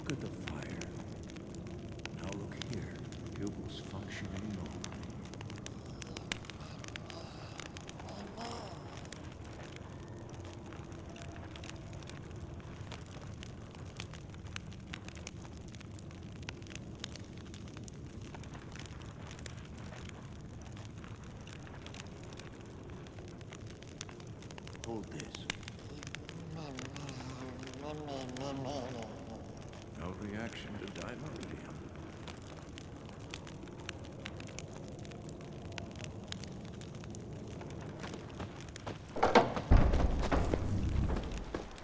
Look at the fire. Now look here. Pupils functioning normally. Hold this. No reaction to dimeridium.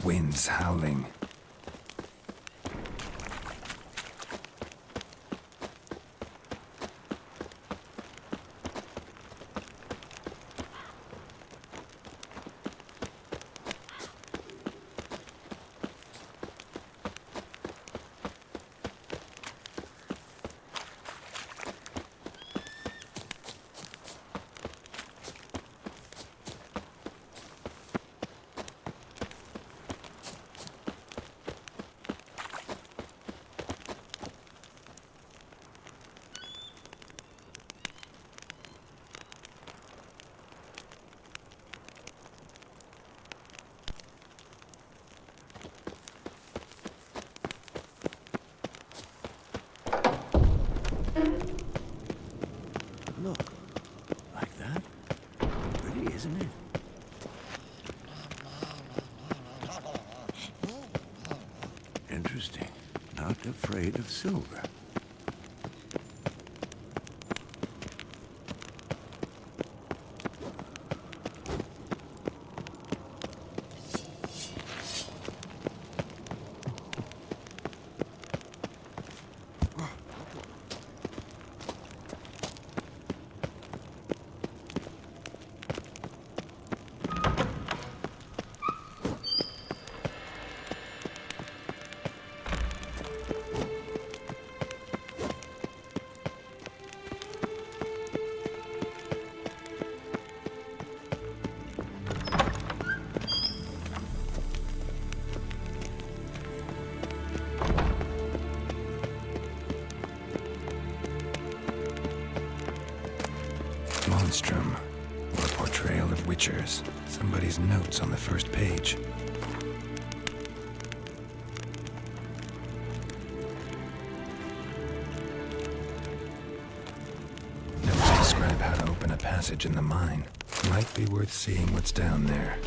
Winds howling. Look. Like that? Pretty, isn't it? Interesting. Not afraid of silver. Monstrum, or a portrayal of witchers. Somebody's notes on the first page. Notes describe how to open a passage in the mine. Might be worth seeing what's down there.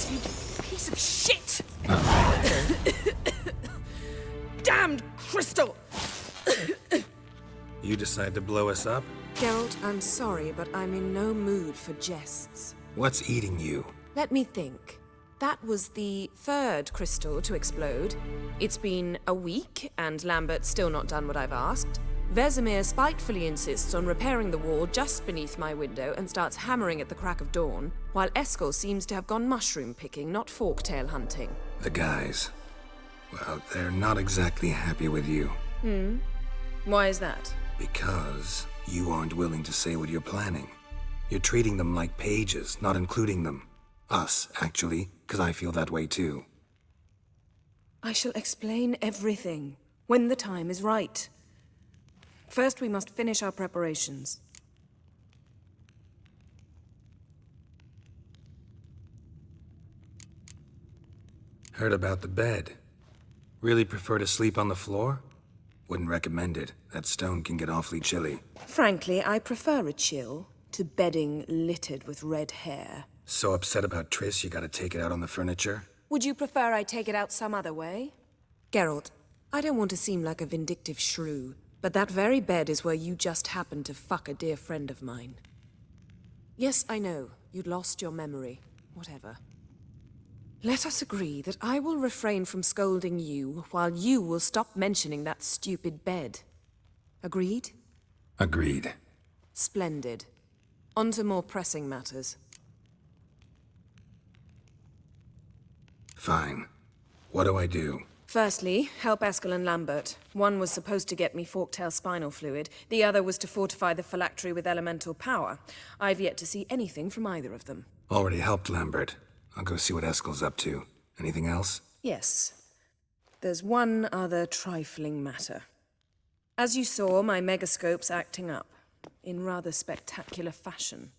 You piece of shit! Damned crystal! You decide to blow us up? Geralt, I'm sorry, but I'm in no mood for jests. What's eating you? Let me think. That was the third crystal to explode. It's been a week, and Lambert's still not done what I've asked. Vesemir spitefully insists on repairing the wall just beneath my window and starts hammering at the crack of dawn, while Eskel seems to have gone mushroom picking, not forktail hunting. The guys. Well, they're not exactly happy with you. Why is that? Because you aren't willing to say what you're planning. You're treating them like pages, not including them. Us, actually, because I feel that way too. I shall explain everything when the time is right. First, we must finish our preparations. Heard about the bed. Really prefer to sleep on the floor? Wouldn't recommend it. That stone can get awfully chilly. Frankly, I prefer a chill to bedding littered with red hair. So upset about Triss, you gotta take it out on the furniture? Would you prefer I take it out some other way? Geralt, I don't want to seem like a vindictive shrew, but that very bed is where you just happened to fuck a dear friend of mine. Yes, I know. You'd lost your memory. Whatever. Let us agree that I will refrain from scolding you, while you will stop mentioning that stupid bed. Agreed? Agreed. Splendid. On to more pressing matters. Fine. What do I do? Firstly, help Eskel and Lambert. One was supposed to get me forktail spinal fluid, the other was to fortify the phylactery with elemental power. I've yet to see anything from either of them. Already helped Lambert. I'll go see what Eskel's up to. Anything else? Yes. There's one other trifling matter. As you saw, my megascope's acting up, in rather spectacular fashion.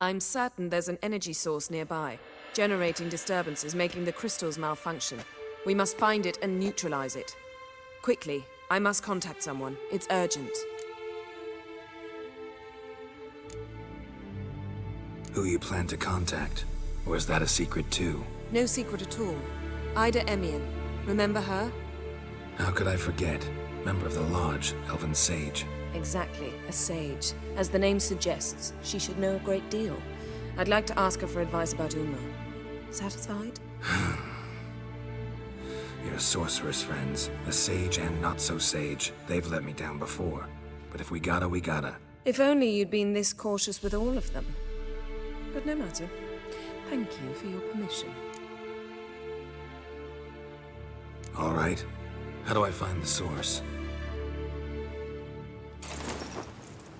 I'm certain there's an energy source nearby, generating disturbances, making the crystals malfunction. We must find it and neutralize it. Quickly, I must contact someone. It's urgent. Who you plan to contact? Or is that a secret too? No secret at all. Ida Emian. Remember her? How could I forget? Member of the Lodge, Elven Sage. Exactly, a sage. As the name suggests, she should know a great deal. I'd like to ask her for advice about Uma. Satisfied? Your sorceress friends, the sage and not-so-sage, they've let me down before. But if we gotta, we gotta. If only you'd been this cautious with all of them. But no matter. Thank you for your permission. All right. How do I find the source?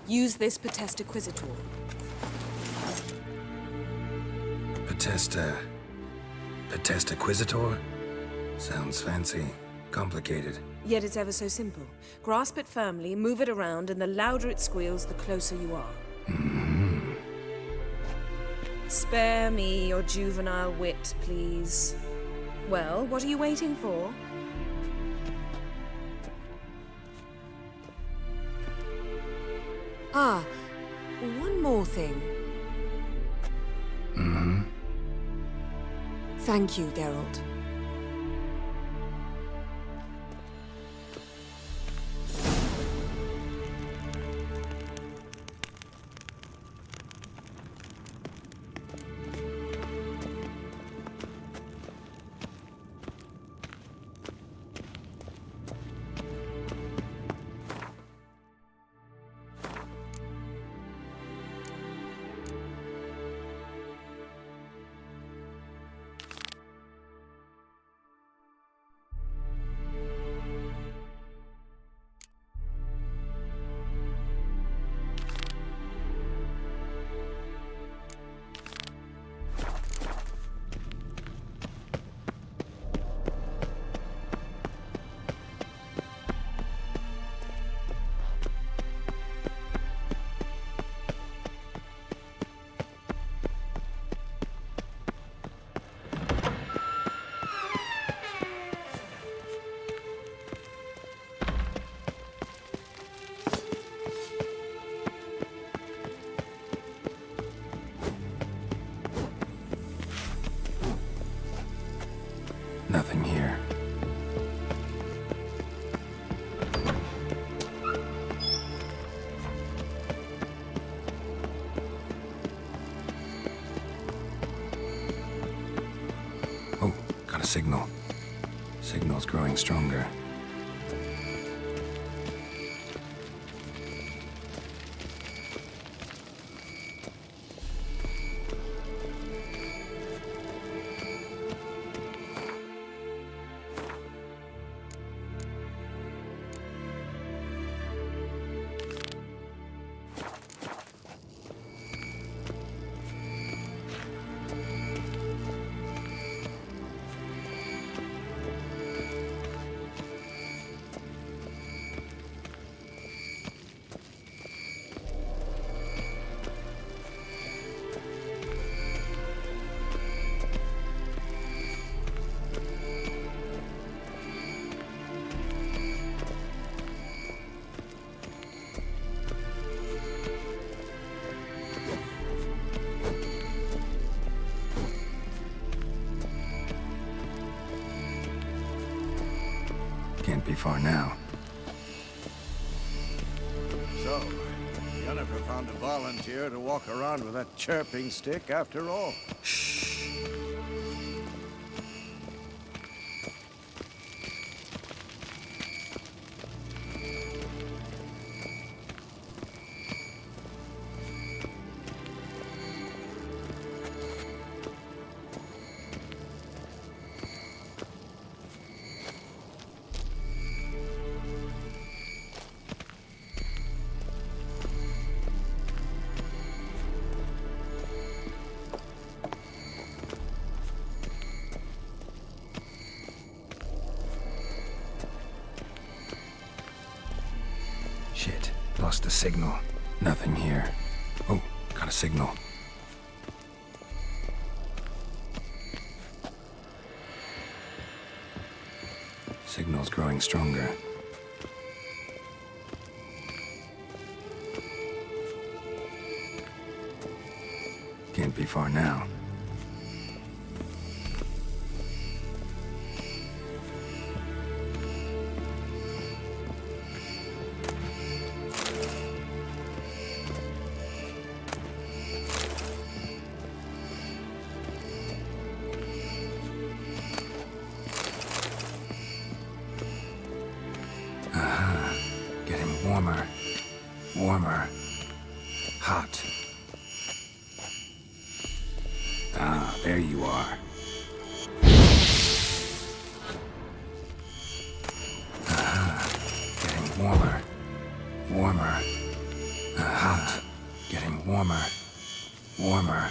Use this Potesta Quisitor. Potesta Quisitor? Sounds fancy. Complicated. Yet it's ever so simple. Grasp it firmly, move it around, and the louder it squeals, the closer you are. Spare me your juvenile wit, please. Well, what are you waiting for? Ah, one more thing. Thank you, Geralt. Nothing here. Oh, got a signal. Signal's growing stronger. far now. So, Jennifer found a volunteer to walk around with that chirping stick after all. Shh. Shit, lost the signal. Nothing here. Oh, got a signal. Signal's growing stronger. Can't be far now. Getting warmer. Warmer. Hot. Ah, there you are. Getting warmer. Warmer. Hot. Getting warmer. Warmer.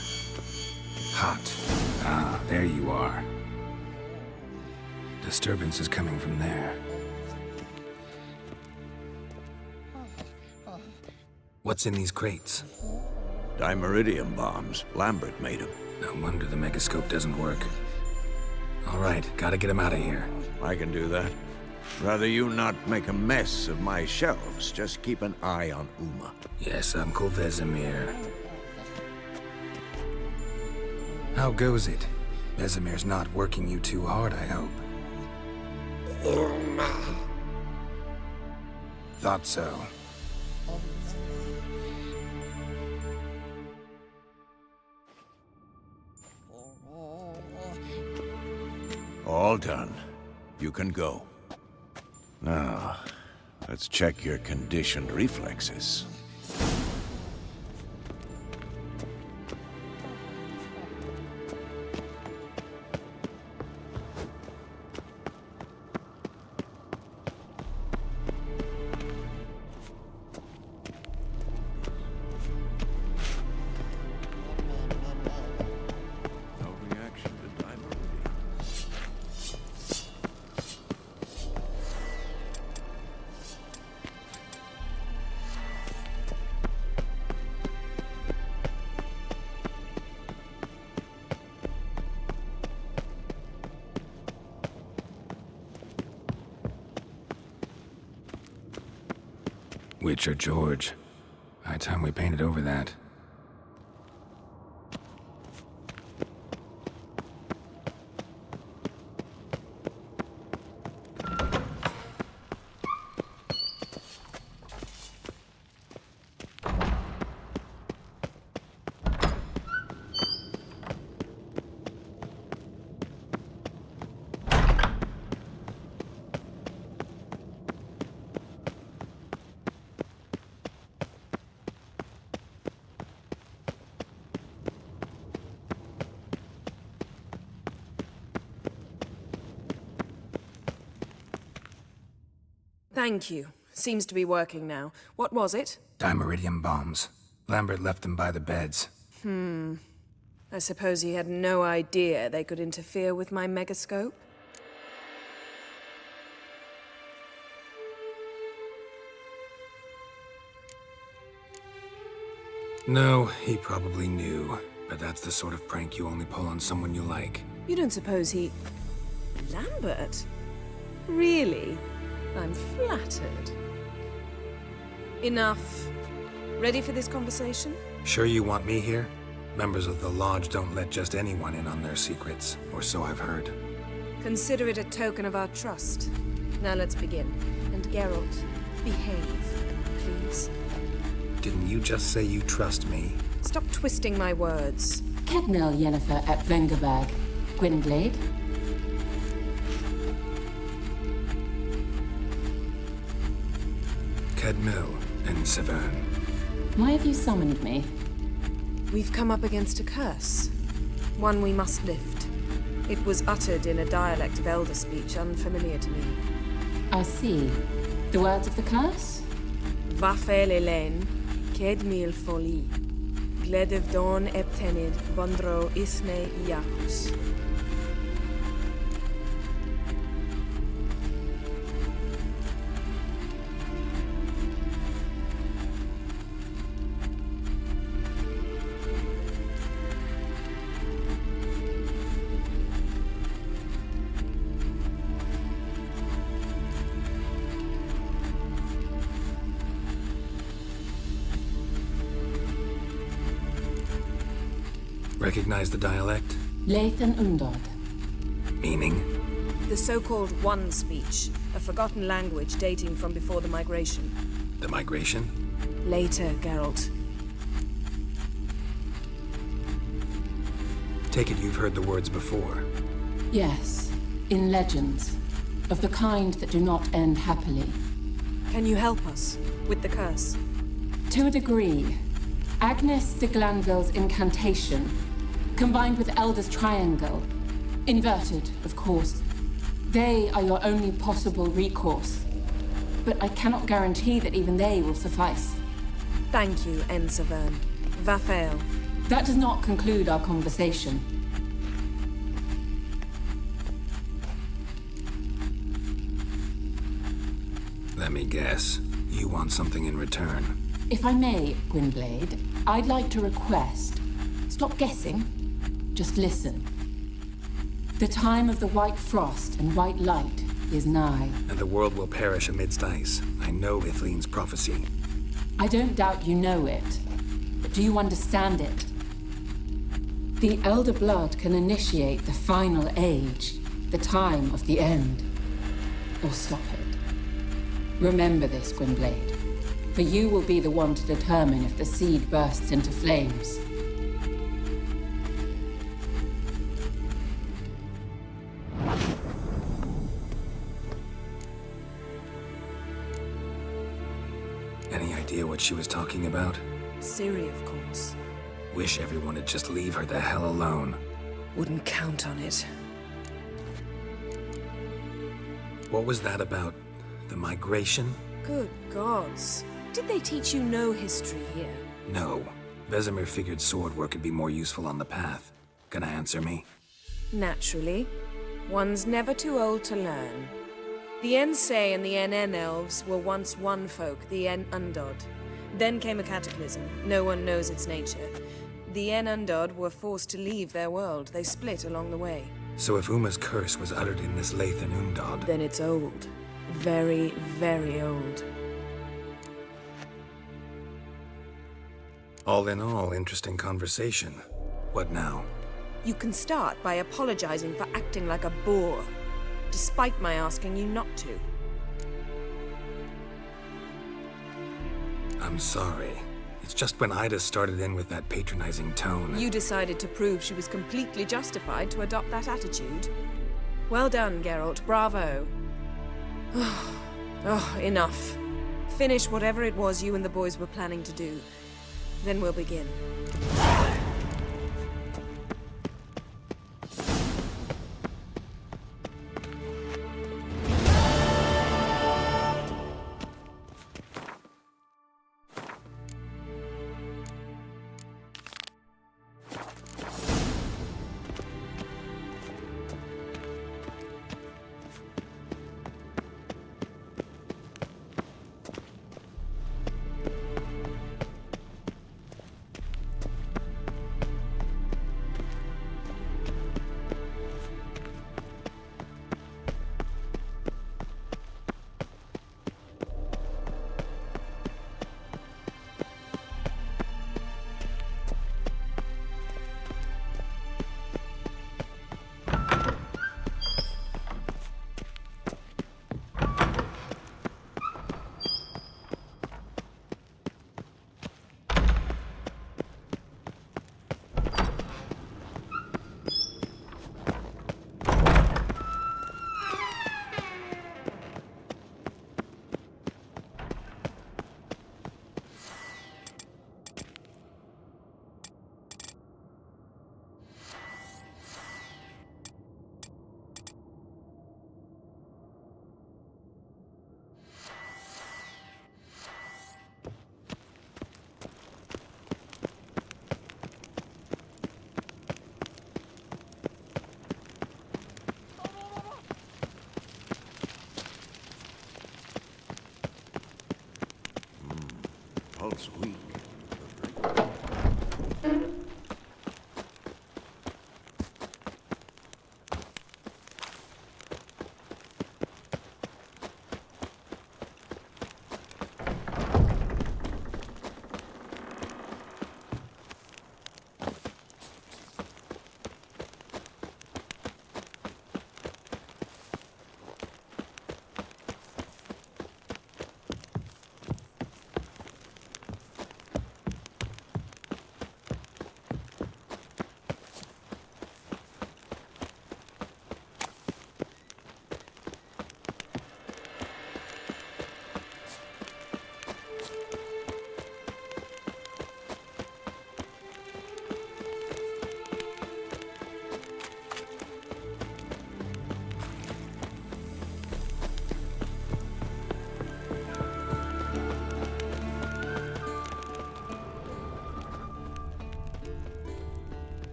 Hot. Ah, there you are. Disturbance is coming from there. What's in these crates? Dimeridium bombs. Lambert made them. No wonder the megascope doesn't work. All right, gotta get him out of here. I can do that. Rather you not make a mess of my shelves. Just keep an eye on Uma. Yes, Uncle Vesemir. How goes it? Vesemir's not working you too hard, I hope. Thought so. All done. You can go. Now, let's check your conditioned reflexes. No reaction to dimeridium. Witch or George? High time we painted over that. Thank you. Seems to be working now. What was it? Dimeridium bombs. Lambert left them by the beds. I suppose he had no idea they could interfere with my megascope? No, he probably knew. But that's the sort of prank you only pull on someone you like. You don't suppose he... Lambert? Really? I'm flattered. Enough. Ready for this conversation? Sure you want me here? Members of the Lodge don't let just anyone in on their secrets, or so I've heard. Consider it a token of our trust. Now let's begin. And Geralt, behave, please. Didn't you just say you trust me? Stop twisting my words. Kednel Yennefer at Vengerberg. Gwynblade. Cadmil and Severn. Why have you summoned me? We've come up against a curse. One we must lift. It was uttered in a dialect of Elder speech unfamiliar to me. I see. The words of the curse? Vafel Elen, Kedmil Foli, Gledev Don Eptenid, Bondro Isne Iacus. Recognize the dialect? Leith and Undod. Meaning? The so-called One speech, a forgotten language dating from before the migration. The migration? Later, Geralt. Take it you've heard the words before. Yes, in legends. Of the kind that do not end happily. Can you help us with the curse? To a degree. Agnes de Glanville's incantation, combined with Elder's triangle, inverted, of course. They are your only possible recourse. But I cannot guarantee that even they will suffice. Thank you, Severn. Vafel. That does not conclude our conversation. Let me guess. You want something in return. If I may, Gwynblade, I'd like to request. Stop guessing. Just listen. The time of the white frost and white light is nigh. And the world will perish amidst ice. I know Ithleen's prophecy. I don't doubt you know it. But do you understand it? The Elder Blood can initiate the final age, the time of the end. Or stop it. Remember this, Gwynblade. For you will be the one to determine if the seed bursts into flames. Any idea what she was talking about? Ciri, of course. Wish everyone would just leave her the hell alone. Wouldn't count on it. What was that about? The migration? Good gods. Did they teach you no history here? No. Vesemir figured sword work could be more useful on the path. Gonna answer me? Naturally. One's never too old to learn. The Ensei and the NN elves were once one folk, the En Undod. Then came a cataclysm. No one knows its nature. The En Undod were forced to leave their world. They split along the way. So if Uma's curse was uttered in this Leith and Undod... Then it's old. Very, very old. All in all, interesting conversation. What now? You can start by apologizing for acting like a boor, despite my asking you not to. I'm sorry. It's just when Ida started in with that patronizing tone... You decided to prove she was completely justified to adopt that attitude. Well done, Geralt. Bravo. Oh, enough. Finish whatever it was you and the boys were planning to do. Then we'll begin. results weak.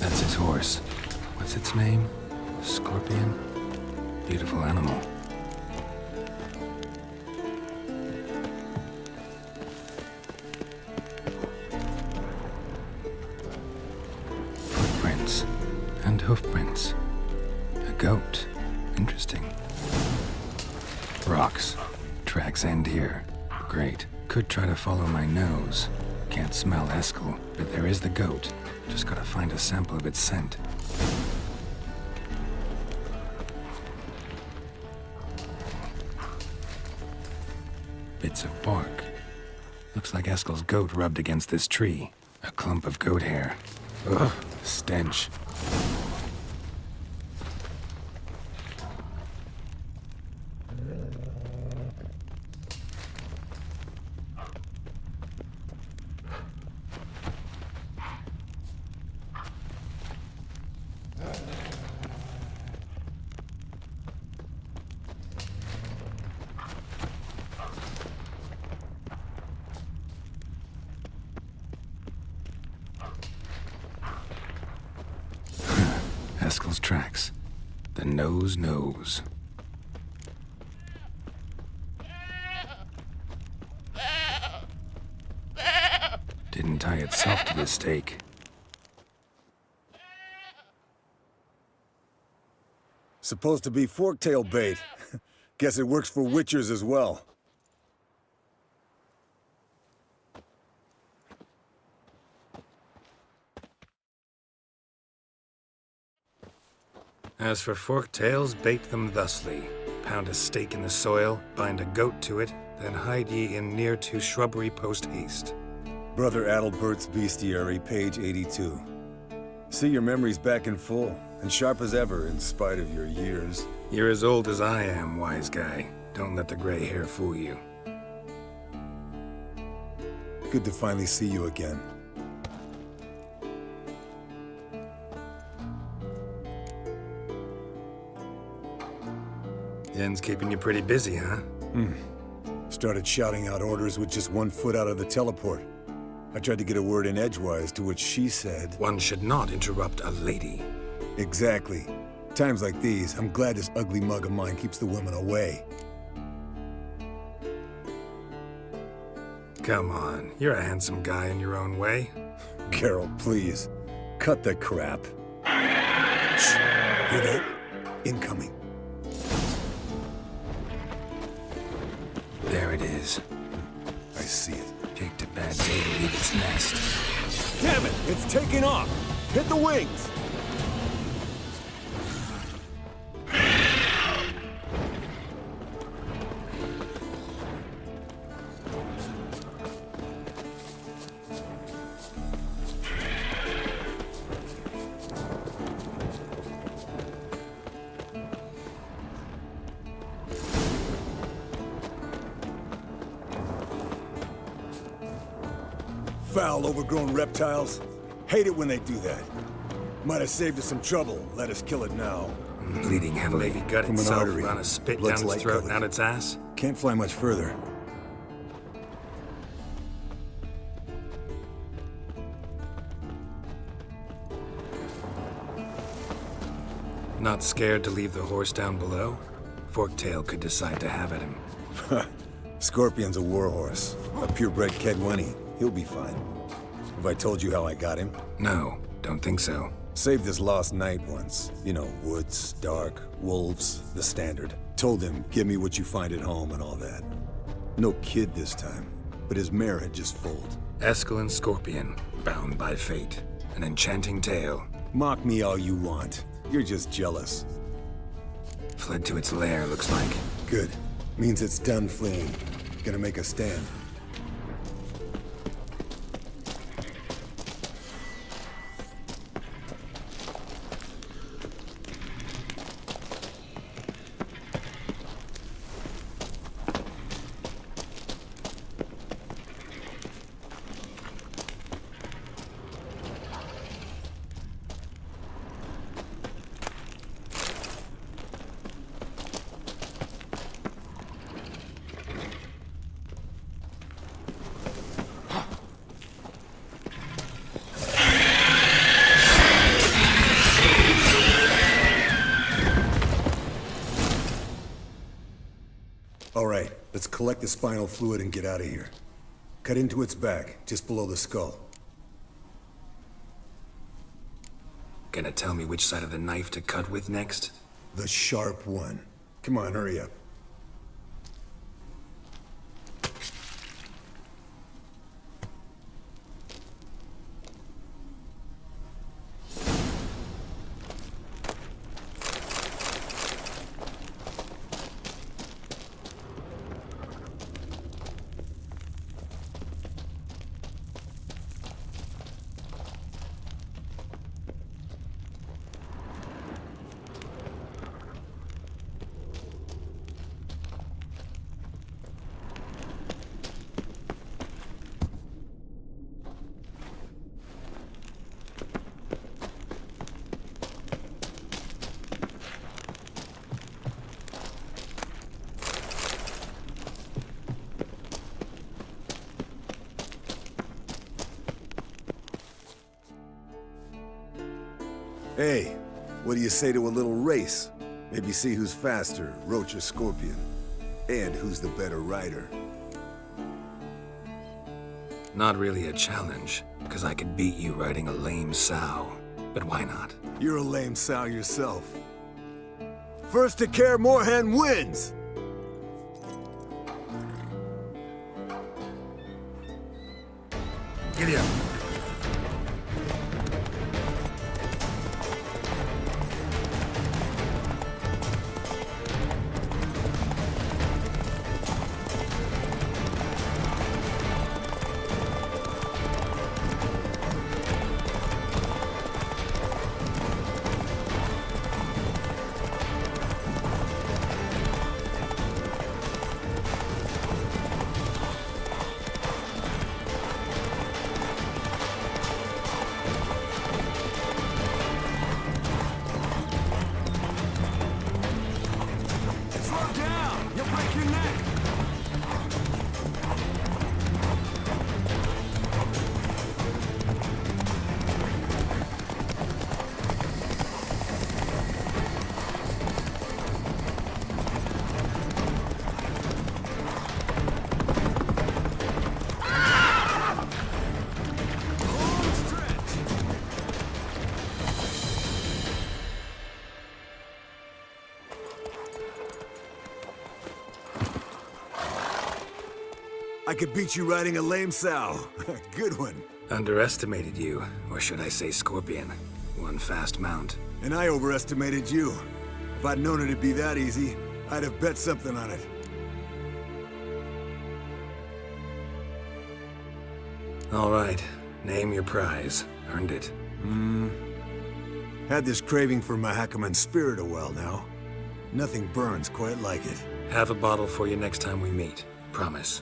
That's his horse. What's its name? Scorpion? Beautiful animal. Footprints and hoofprints. A goat. Interesting. Rocks. Tracks end here. Great. Could try to follow my nose. Can't smell Eskel, but there is the goat. Just gotta find a sample of its scent. Bits of bark. Looks like Eskel's goat rubbed against this tree. A clump of goat hair. Ugh, stench. Eskel's tracks. The nose knows. Didn't tie itself to the stake. Supposed to be forktail bait. Guess it works for witchers as well. As for forktails, bait them thusly. Pound a stake in the soil, bind a goat to it, then hide ye in near to shrubbery post haste. Brother Adalbert's Bestiary, page 82. See, your memory's back in full, and sharp as ever, in spite of your years. You're as old as I am, wise guy. Don't let the gray hair fool you. Good to finally see you again. Yen's keeping you pretty busy, huh? Started shouting out orders with just 1 foot out of the teleport. I tried to get a word in edgewise, to which she said... One should not interrupt a lady. Exactly. Times like these, I'm glad this ugly mug of mine keeps the women away. Come on, you're a handsome guy in your own way. Carol, please. Cut the crap. Shh. Hear that? Incoming. There it is. I see it. Picked a bad day to leave its nest. Damn it! It's taking off! Hit the wings! Foul, overgrown reptiles. Hate it when they do that. Might have saved us some trouble. Let us kill it now. Bleeding heavily. Maybe gut From an itself, artery. run a spit Blood's down its light throat and colored. out its ass. Can't fly much further. Not scared to leave the horse down below? Forktail could decide to have at him. Scorpion's a warhorse. A purebred Kedwenny. He'll be fine. Have I told you how I got him? No, don't think so. Saved his lost knight once. You know, woods, dark, wolves, the standard. Told him, give me what you find at home and all that. No kid this time, but his mare had just foaled. Eskel and Scorpion, bound by fate. An enchanting tale. Mock me all you want. You're just jealous. Fled to its lair, looks like. Good. Means it's done fleeing. Gonna make a stand. All right, let's collect the spinal fluid and get out of here. Cut into its back, just below the skull. Gonna tell me which side of the knife to cut with next? The sharp one. Come on, hurry up. Hey, what do you say to a little race? Maybe see who's faster, Roach or Scorpion. And who's the better rider. Not really a challenge, because I could beat you riding a lame sow. But why not? You're a lame sow yourself. First to Care Moorhen wins! Giddy up. I could beat you riding a lame sow. Good one. Underestimated you, or should I say Scorpion. One fast mount. And I overestimated you. If I'd known it'd be that easy, I'd have bet something on it. All right, name your prize. Earned it. Had this craving for Mahakaman spirit a while now. Nothing burns quite like it. Have a bottle for you next time we meet. Promise.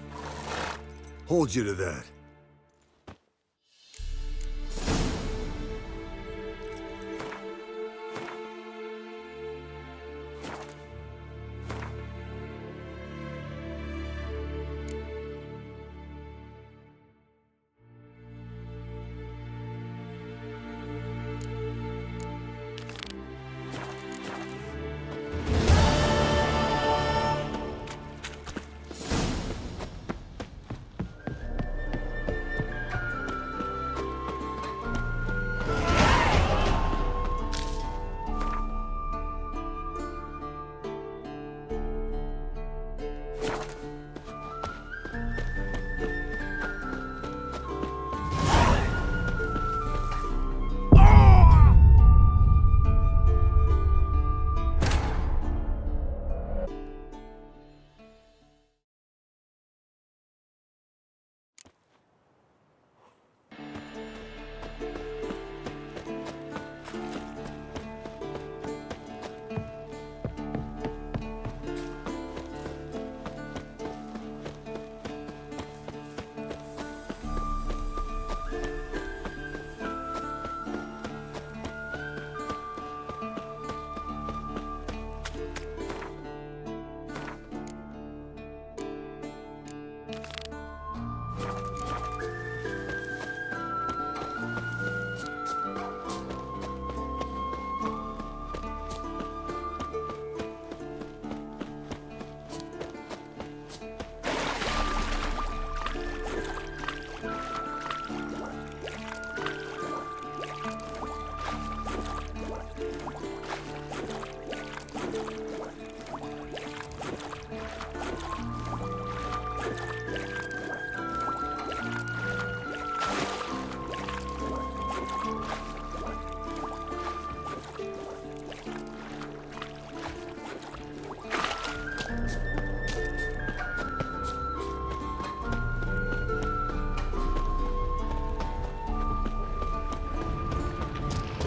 Hold you to that.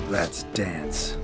Let's dance.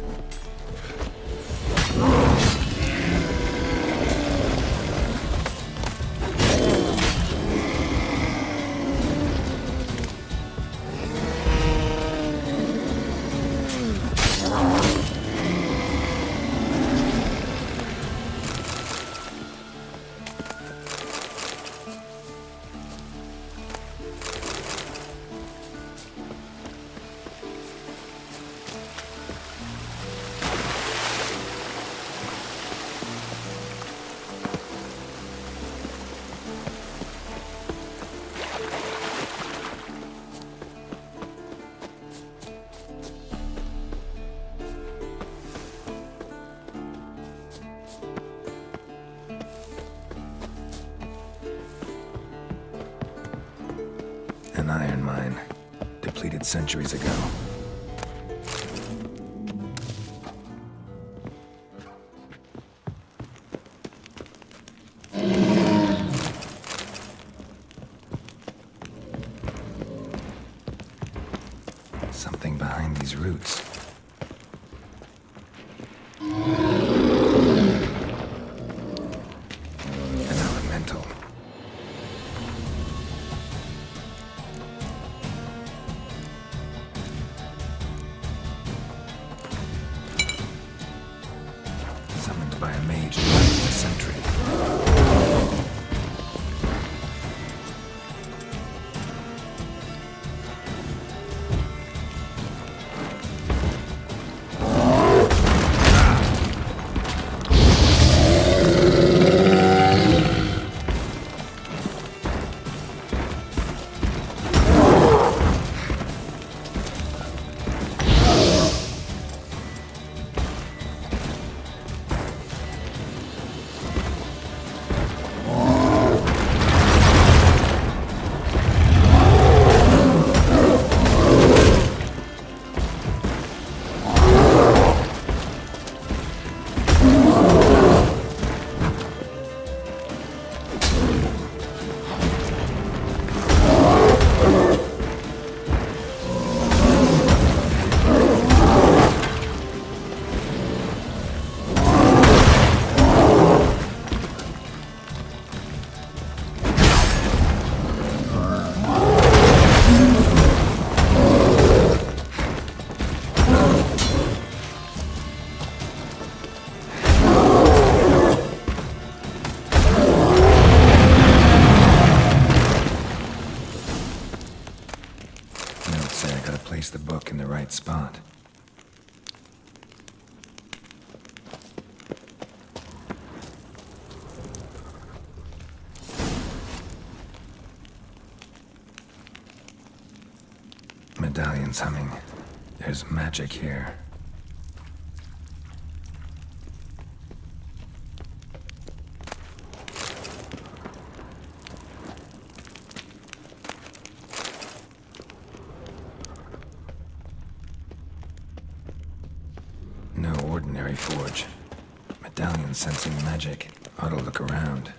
An iron mine, depleted centuries ago. Something behind these roots. An elemental. Summoned by a mage in less than a century. medallion's humming. There's magic here. No ordinary forge. Medallion sensing magic. Ought to look around.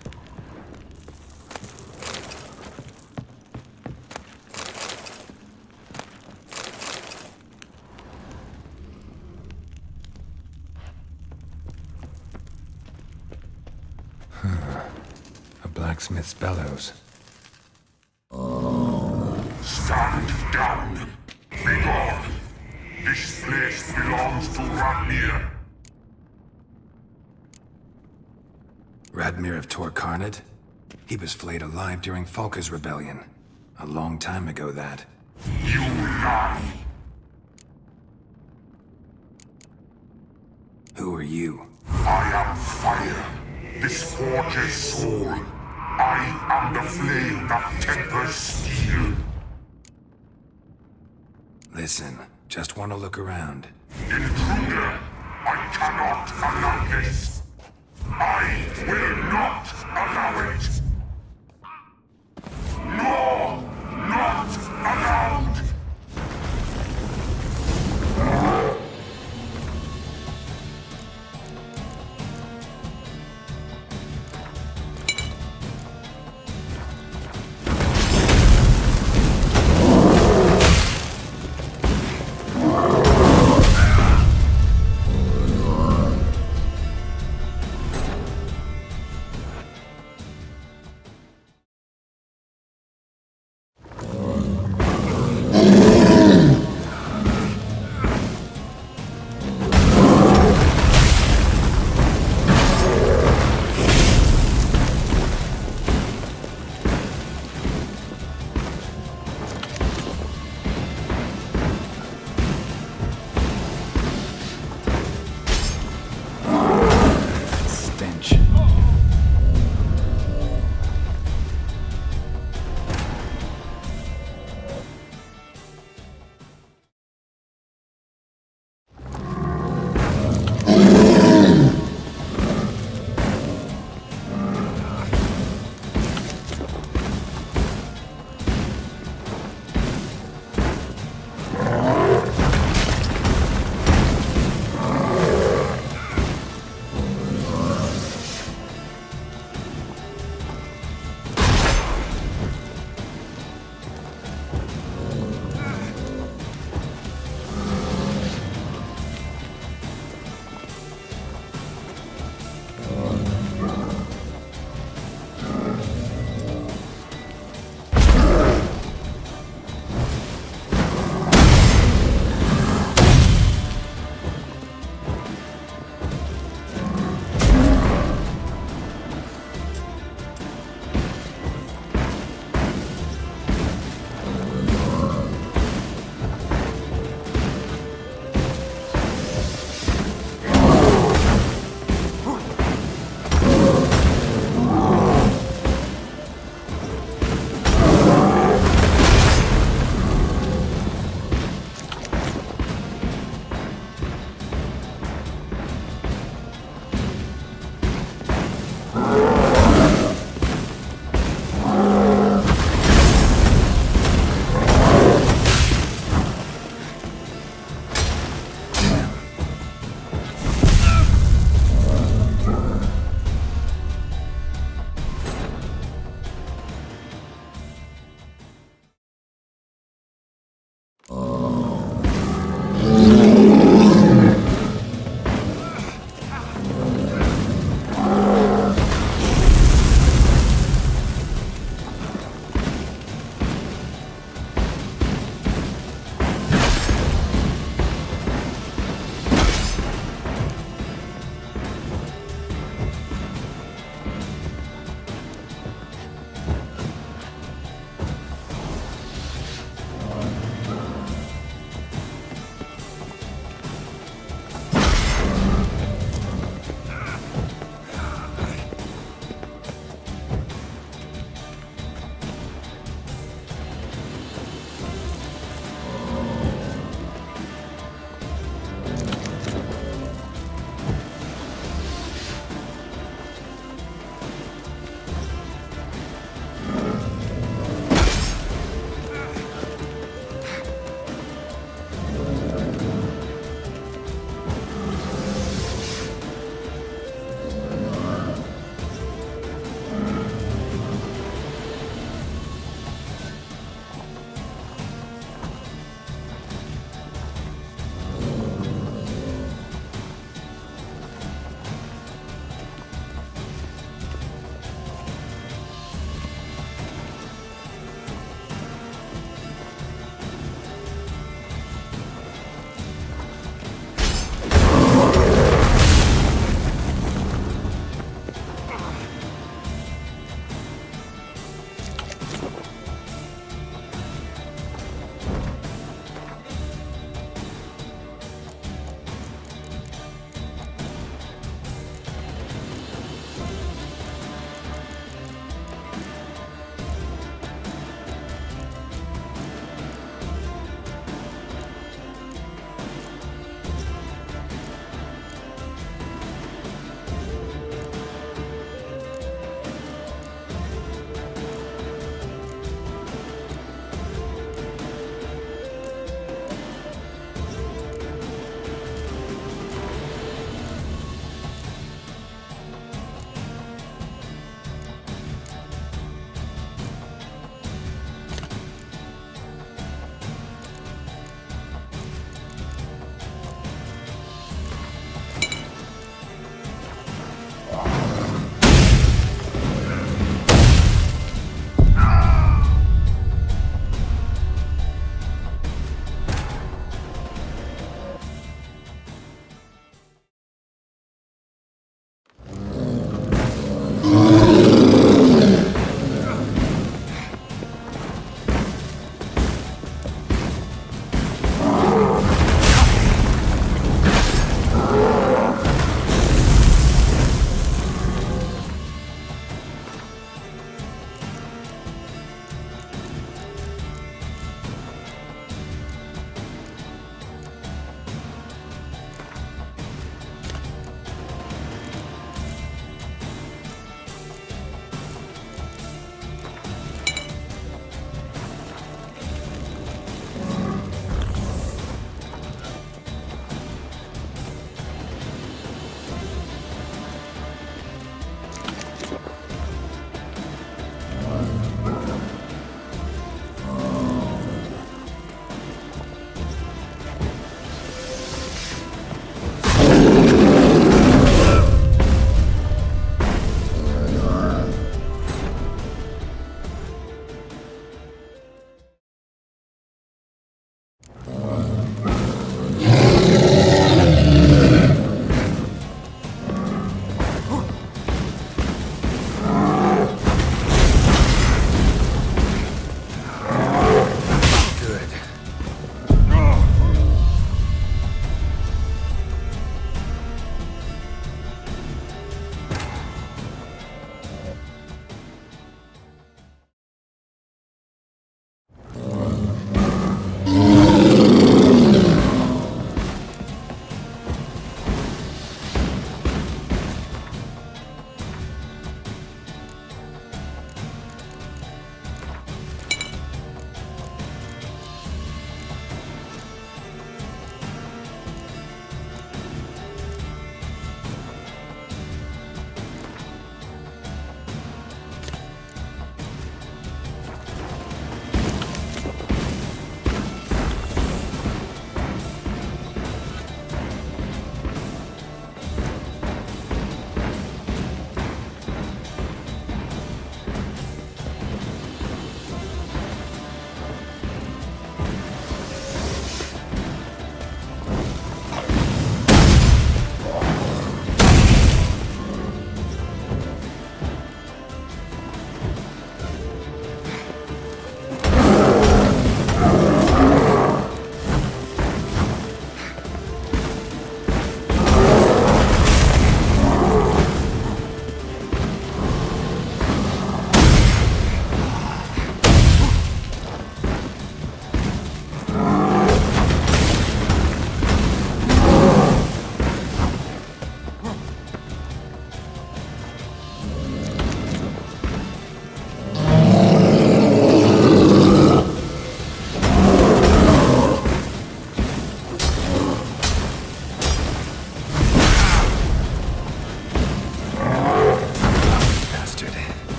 A blacksmith's bellows. Stand down. Be gone. This place belongs to Radmir. Radmir of Torcarnad? He was flayed alive during Falka's rebellion. A long time ago, that. You lie. Who are you? I am fire. This forge's soul. I am the flame that tempers steel. Listen, just want to look around. Intruder, I cannot allow this. I will not allow it. No, not allowed.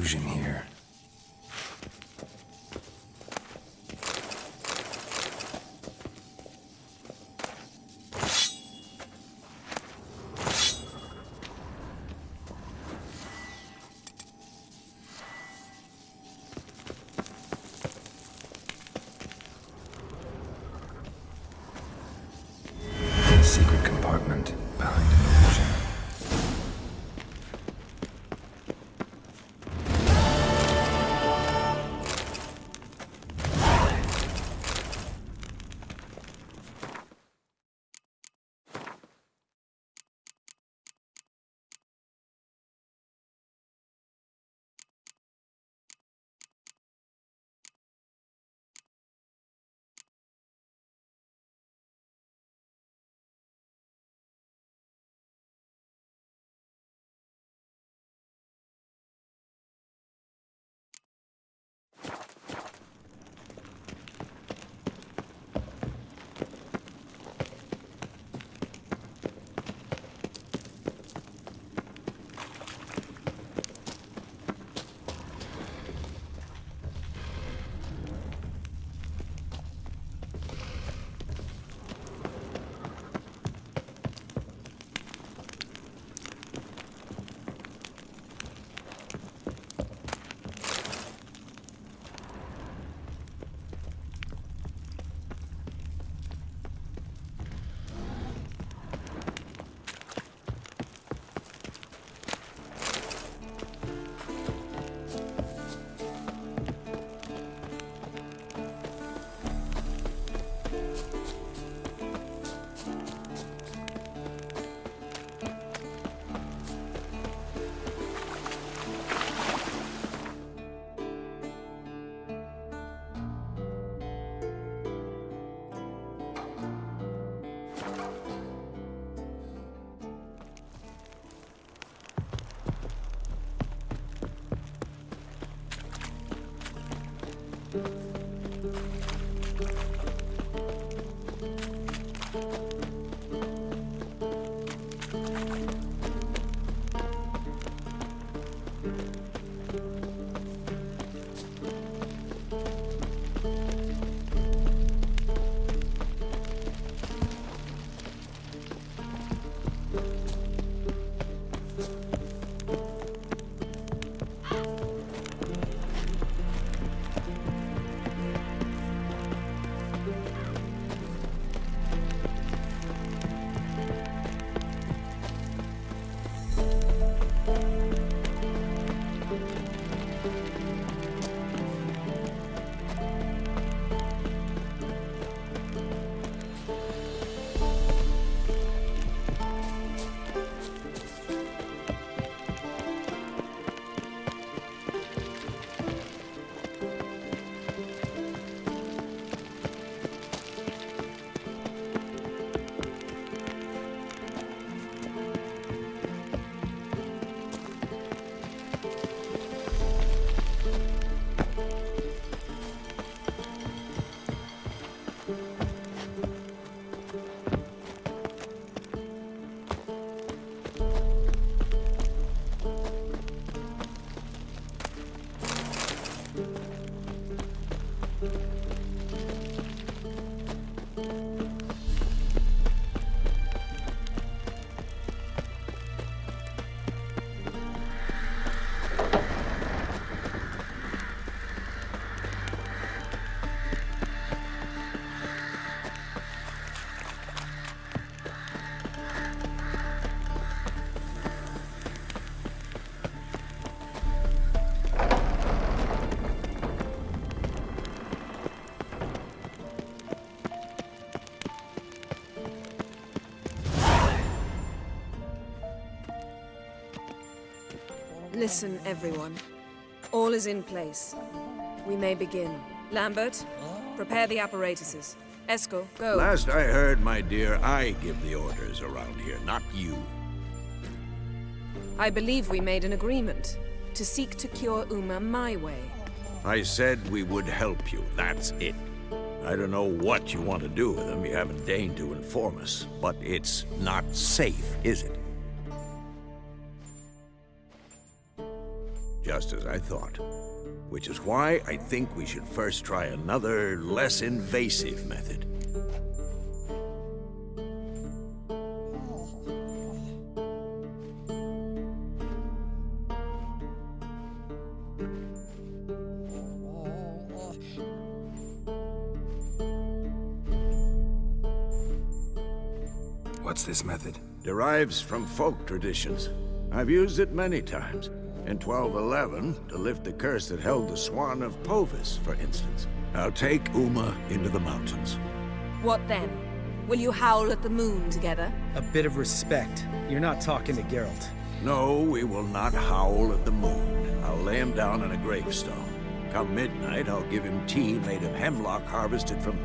illusion here. Secret compartment behind an illusion. Listen, everyone. All is in place. We may begin. Lambert, prepare the apparatuses. Esco, go. Last I heard, my dear, I give the orders around here, not you. I believe we made an agreement to seek to cure Uma my way. I said we would help you, that's it. I don't know what you want to do with them, you haven't deigned to inform us, but it's not safe, is it? just as I thought. Which is why I think we should first try another, less invasive method. What's this method? Derives from folk traditions. I've used it many times. In 1211, to lift the curse that held the Swan of Povis, for instance. I'll take Uma into the mountains. What then? Will you howl at the moon together? A bit of respect. You're not talking to Geralt. No, we will not howl at the moon. I'll lay him down in a gravestone. Come midnight, I'll give him tea made of hemlock harvested from...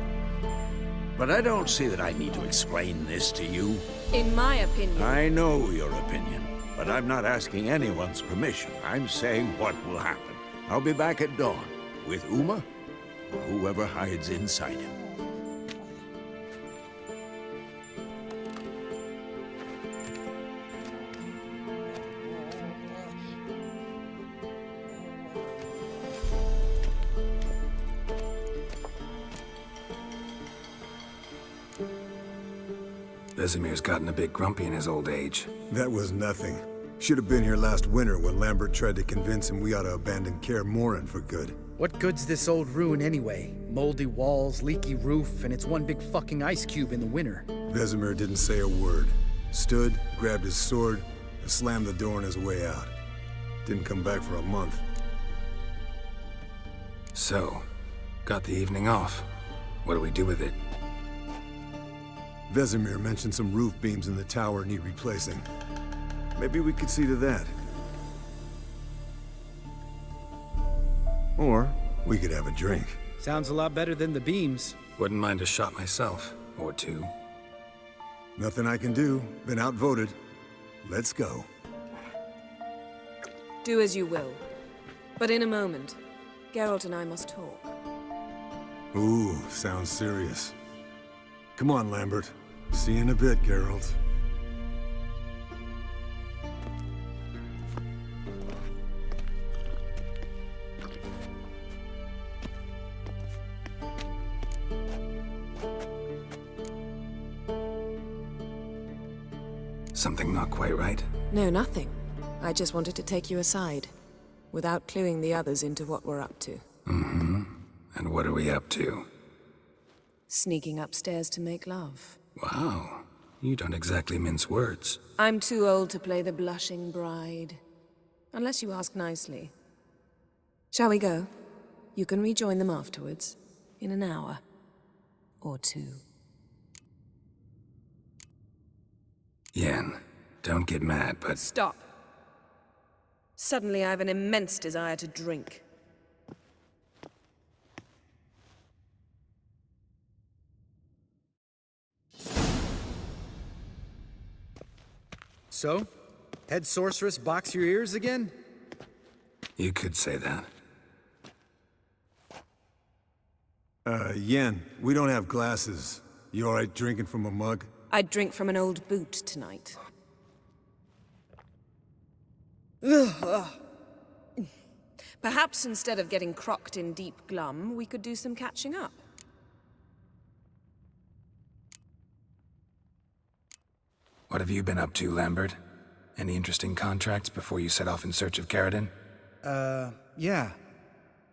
But I don't see that I need to explain this to you. In my opinion... I know your opinion, but I'm not asking anyone's permission. I'm saying what will happen. I'll be back at dawn, with Uma, or whoever hides inside him. Vesemir's gotten a bit grumpy in his old age. That was nothing. Should have been here last winter when Lambert tried to convince him we ought to abandon Kaer Morhen for good. What good's this old ruin anyway? Moldy walls, leaky roof, and it's one big fucking ice cube in the winter. Vesemir didn't say a word. Stood, grabbed his sword, and slammed the door on his way out. Didn't come back for a month. So, got the evening off. What do we do with it? Vesemir mentioned some roof beams in the tower need replacing. Maybe we could see to that. Or we could have a drink. Sounds a lot better than the beams. Wouldn't mind a shot myself, or two. Nothing I can do. Been outvoted. Let's go. Do as you will. But in a moment, Geralt and I must talk. Ooh, sounds serious. Come on, Lambert. See you in a bit, Geralt. Something not quite right? No, nothing. I just wanted to take you aside, without cluing the others into what we're up to. Mm-hmm. And what are we up to? Sneaking upstairs to make love. Wow. You don't exactly mince words. I'm too old to play the blushing bride. Unless you ask nicely. Shall we go? You can rejoin them afterwards. In an hour. Or two. Yen, don't get mad, but... Stop. Suddenly I have an immense desire to drink. So? Head sorceress box your ears again? You could say that. Yen, we don't have glasses. You alright drinking from a mug? I'd drink from an old boot tonight. Perhaps instead of getting crocked in deep glum, we could do some catching up. What have you been up to, Lambert? Any interesting contracts before you set off in search of Caradon? Yeah.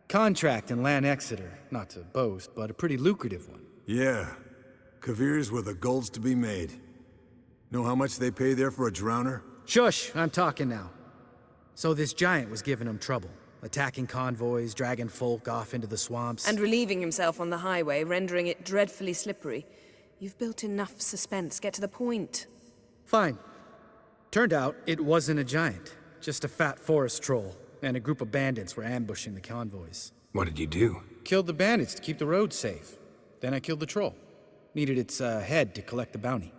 Contract in Lan Exeter. Not to boast, but a pretty lucrative one. Yeah. Kavir's where the gold's to be made. Know how much they pay there for a drowner? Shush! I'm talking now. So this giant was giving him trouble. Attacking convoys, dragging folk off into the swamps. And relieving himself on the highway, rendering it dreadfully slippery. You've built enough suspense. Get to the point. Fine. Turned out, it wasn't a giant. Just a fat forest troll. And a group of bandits were ambushing the convoys. What did you do? Killed the bandits to keep the roads safe. Then I killed the troll. Needed its head to collect the bounty.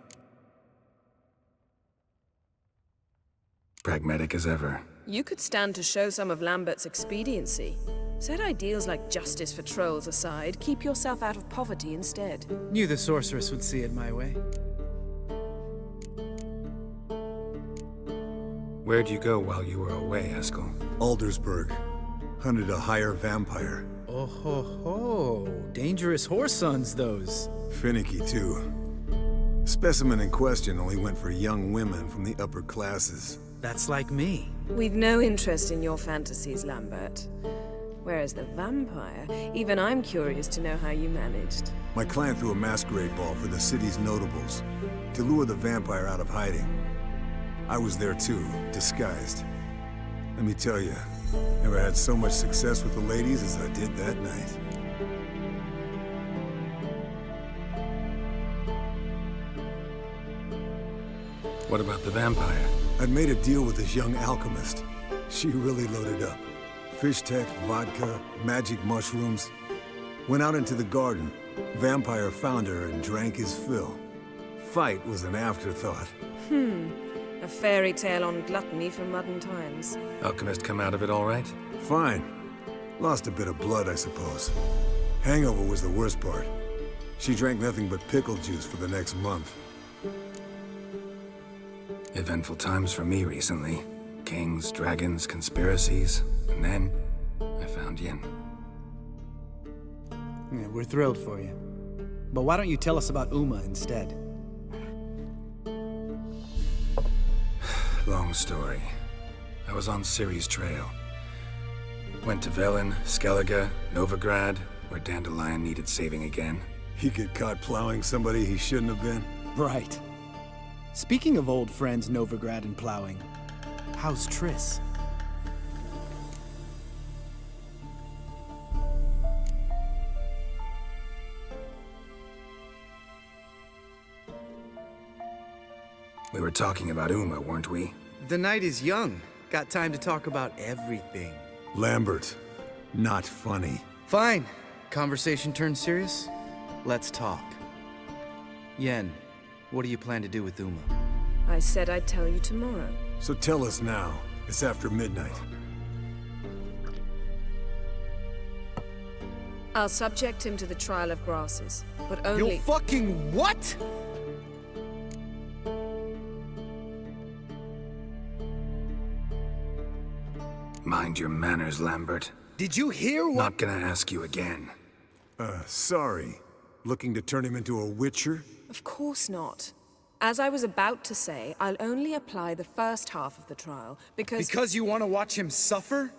Pragmatic as ever. You could stand to show some of Lambert's expediency. Set ideals like justice for trolls aside, keep yourself out of poverty instead. Knew the sorceress would see it my way. Where'd you go while you were away, Eskel? Aldersburg. Hunted a higher vampire. Oh ho ho. Dangerous horse sons, those. Finicky, too. Specimen in question only went for young women from the upper classes. That's like me. We've no interest in your fantasies, Lambert. Whereas the vampire, even I'm curious to know how you managed. My client threw a masquerade ball for the city's notables to lure the vampire out of hiding. I was there too, disguised. Let me tell you, never had so much success with the ladies as I did that night. What about the vampire? I'd made a deal with this young alchemist. She really loaded up. Fish tech, vodka, magic mushrooms. Went out into the garden. Vampire found her and drank his fill. Fight was an afterthought. A fairy tale on gluttony from modern times. Alchemist come out of it all right? Fine. Lost a bit of blood, I suppose. Hangover was the worst part. She drank nothing but pickle juice for the next month. Eventful times for me recently. Kings, dragons, conspiracies. And then, I found Yin. Yeah, we're thrilled for you. But why don't you tell us about Uma instead? Long story. I was on Ciri's trail. Went to Velen, Skellige, Novigrad, where Dandelion needed saving again. He get caught plowing somebody he shouldn't have been. Right. Speaking of old friends Novigrad and plowing, how's Triss? We were talking about Uma, weren't we? The night is young. Got time to talk about everything. Lambert, not funny. Fine. Conversation turned serious? Let's talk. Yen, what do you plan to do with Uma? I said I'd tell you tomorrow. So tell us now. It's after midnight. I'll subject him to the trial of grasses, but only— You fucking what? Mind your manners, Lambert. Did you hear what— Not gonna ask you again. Sorry. Looking to turn him into a witcher? Of course not. As I was about to say, I'll only apply the first half of the trial, because— Because you want to watch him suffer?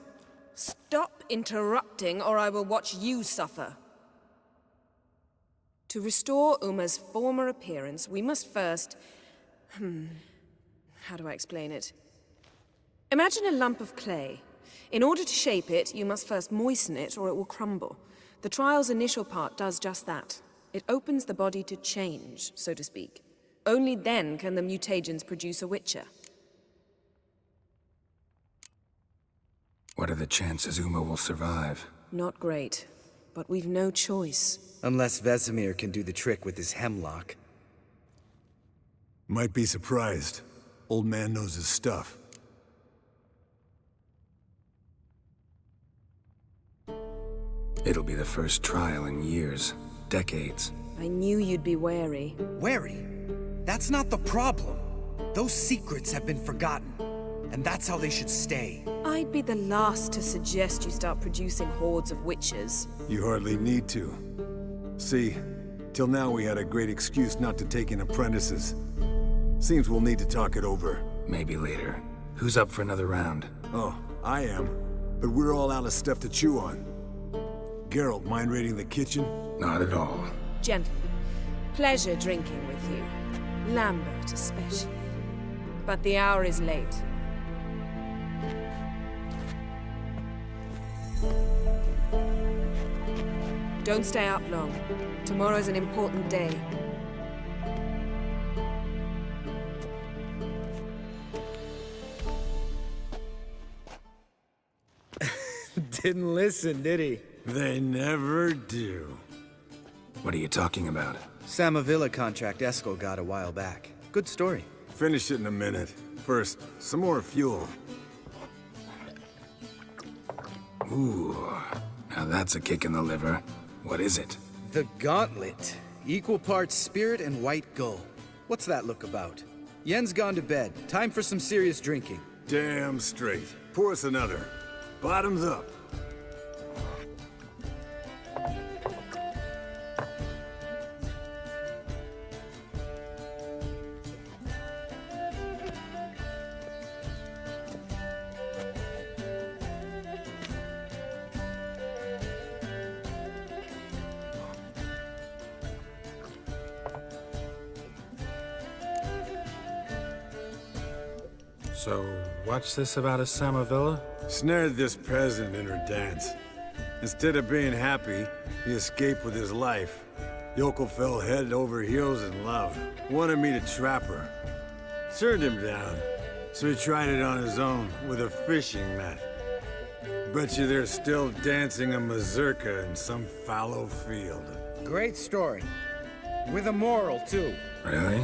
Stop interrupting, or I will watch you suffer. To restore Uma's former appearance, we must first— how do I explain it? Imagine a lump of clay. In order to shape it, you must first moisten it, or it will crumble. The trial's initial part does just that. It opens the body to change, so to speak. Only then can the mutagens produce a witcher. What are the chances Uma will survive? Not great, but we've no choice. Unless Vesemir can do the trick with his hemlock. Might be surprised. Old man knows his stuff. It'll be the first trial in years, decades. I knew you'd be wary. Wary? That's not the problem. Those secrets have been forgotten, and that's how they should stay. I'd be the last to suggest you start producing hordes of witches. You hardly need to. See, till now we had a great excuse not to take in apprentices. Seems we'll need to talk it over. Maybe later. Who's up for another round? Oh, I am. But we're all out of stuff to chew on. Geralt, mind raiding the kitchen? Not at all. Gentlemen, pleasure drinking with you. Lambert especially. But the hour is late. Don't stay up long. Tomorrow's an important day. Didn't listen, did he? They never do. What are you talking about? Samavilla contract Eskel got a while back. Good story. Finish it in a minute. First, some more fuel. Ooh, now that's a kick in the liver. What is it? The Gauntlet. Equal parts spirit and white gull. What's that look about? Yen's gone to bed. Time for some serious drinking. Damn straight. Pour us another. Bottoms up. So, what's this about a Samavilla? Snared this peasant in her dance. Instead of being happy, he escaped with his life. Yokel fell head over heels in love. Wanted me to trap her. Turned him down. So he tried it on his own with a fishing net. Bet you they're still dancing a mazurka in some fallow field. Great story. With a moral, too. Really?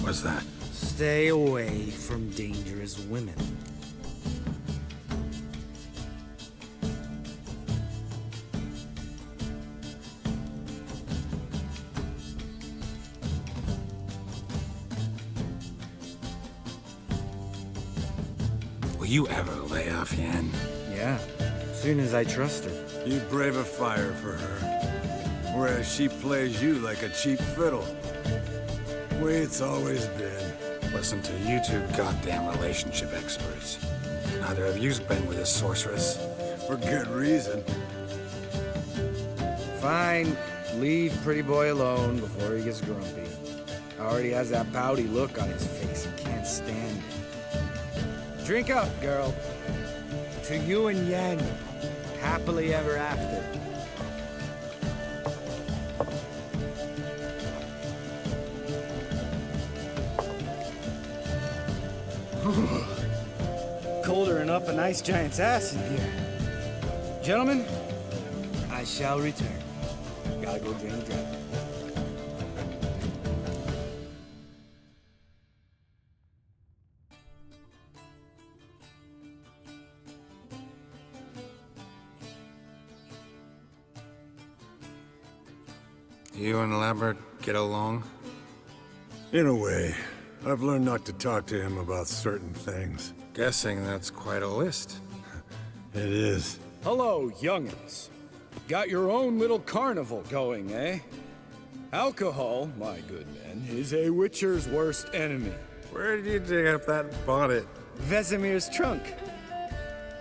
What's that? Stay away from dangerous women. Will you ever lay off, Yan? Yeah, soon as I trust her. You'd brave a fire for her. Whereas she plays you like a cheap fiddle. Way it's always been. Listen to you two goddamn relationship experts. Neither of you's been with a sorceress. For good reason. Fine, leave pretty boy alone before he gets grumpy. Already has that pouty look on his face. He can't stand it. Drink up, girl. To you and Yan. Happily ever after. Colder and up a nice giant's ass in here. Gentlemen, I shall return. Gotta go drain the dragon. You and Lambert get along? In a way. I've learned not to talk to him about certain things. Guessing that's quite a list. It is. Hello, young'uns. Got your own little carnival going, eh? Alcohol, my good men, is a witcher's worst enemy. Where did you dig up that bonnet? Vesemir's trunk.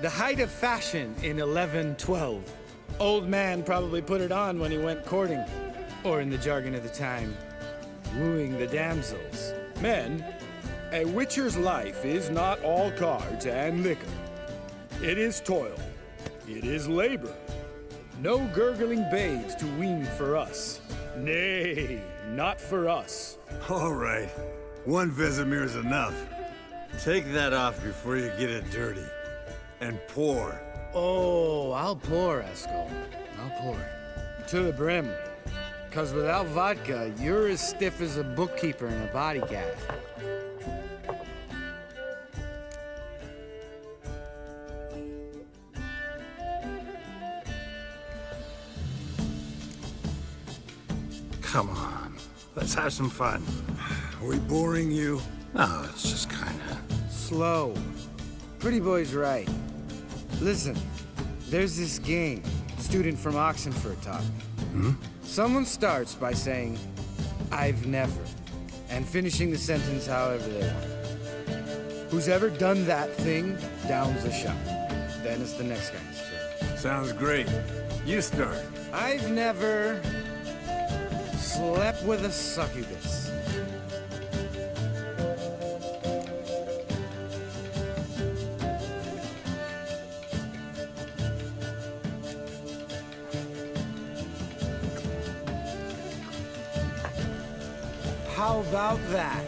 The height of fashion in 1112. Old man probably put it on when he went courting. Or in the jargon of the time, wooing the damsels. Men, a witcher's life is not all cards and liquor. It is toil. It is labor. No gurgling babes to wean for us. Nay, not for us. All right. One Vesemir's enough. Take that off before you get it dirty. And pour. Oh, I'll pour, Eskel. I'll pour. To the brim. 'Cause without vodka, you're as stiff as a bookkeeper in a body cast. Come on, let's have some fun. Are we boring you? No, it's just kinda... Slow. Pretty boy's right. Listen, there's this game. Student from Oxenford taught me. Someone starts by saying, I've never, and finishing the sentence however they want. Who's ever done that thing downs a shot. Then it's the next guy's turn. Sounds great. You start. I've never slept with a succubus. How about that?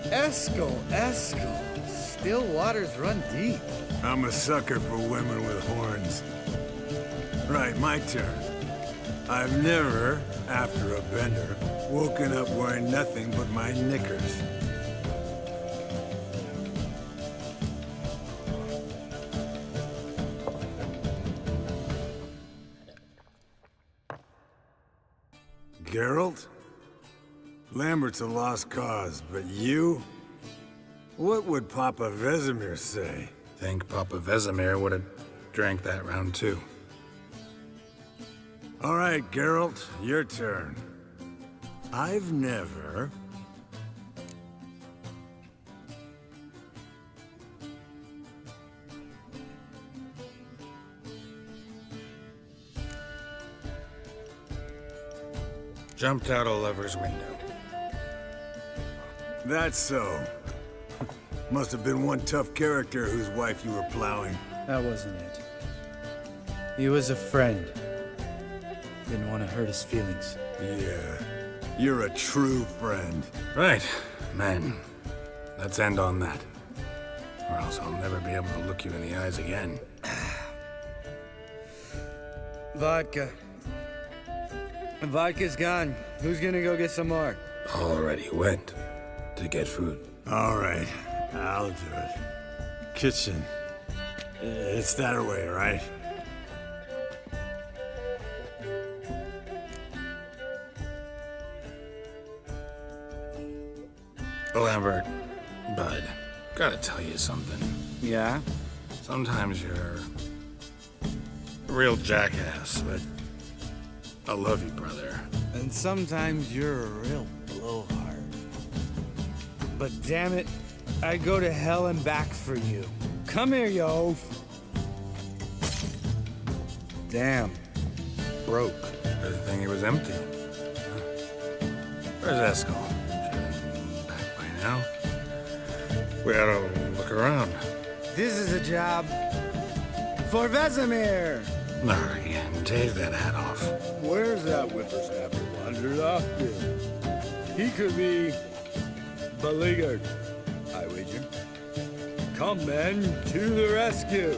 Eskel. Still waters run deep. I'm a sucker for women with horns. Right, my turn. I've never, after a bender, woken up wearing nothing but my knickers. Geralt? Lambert's a lost cause, but you? What would Papa Vesemir say? Think Papa Vesemir would have drank that round too. All right, Geralt, your turn. I've never... Jumped out a lover's window. That's so. Must have been one tough character whose wife you were plowing. That wasn't it. He was a friend. Didn't want to hurt his feelings. Yeah, you're a true friend. Right, man. Let's end on that. Or else I'll never be able to look you in the eyes again. Vodka. Vodka's gone. Who's gonna go get some more? Already went to get food. All right, I'll do it. Kitchen. It's that way, right? Lambert, bud, gotta tell you something. Yeah? Sometimes you're a real jackass, but I love you, brother. And sometimes you're a real blowhard. But damn it, I'd go to hell and back for you. Come here, you oaf. Damn. Broke. Good thing he was empty. Where's Eskel? Should have been back by now. We ought to look around. This is a job for Vesemir. Not again. Take that hat off. Where's that whippersnapper wandered off to? He could be beleaguered, I wager. Come, men, to the rescue.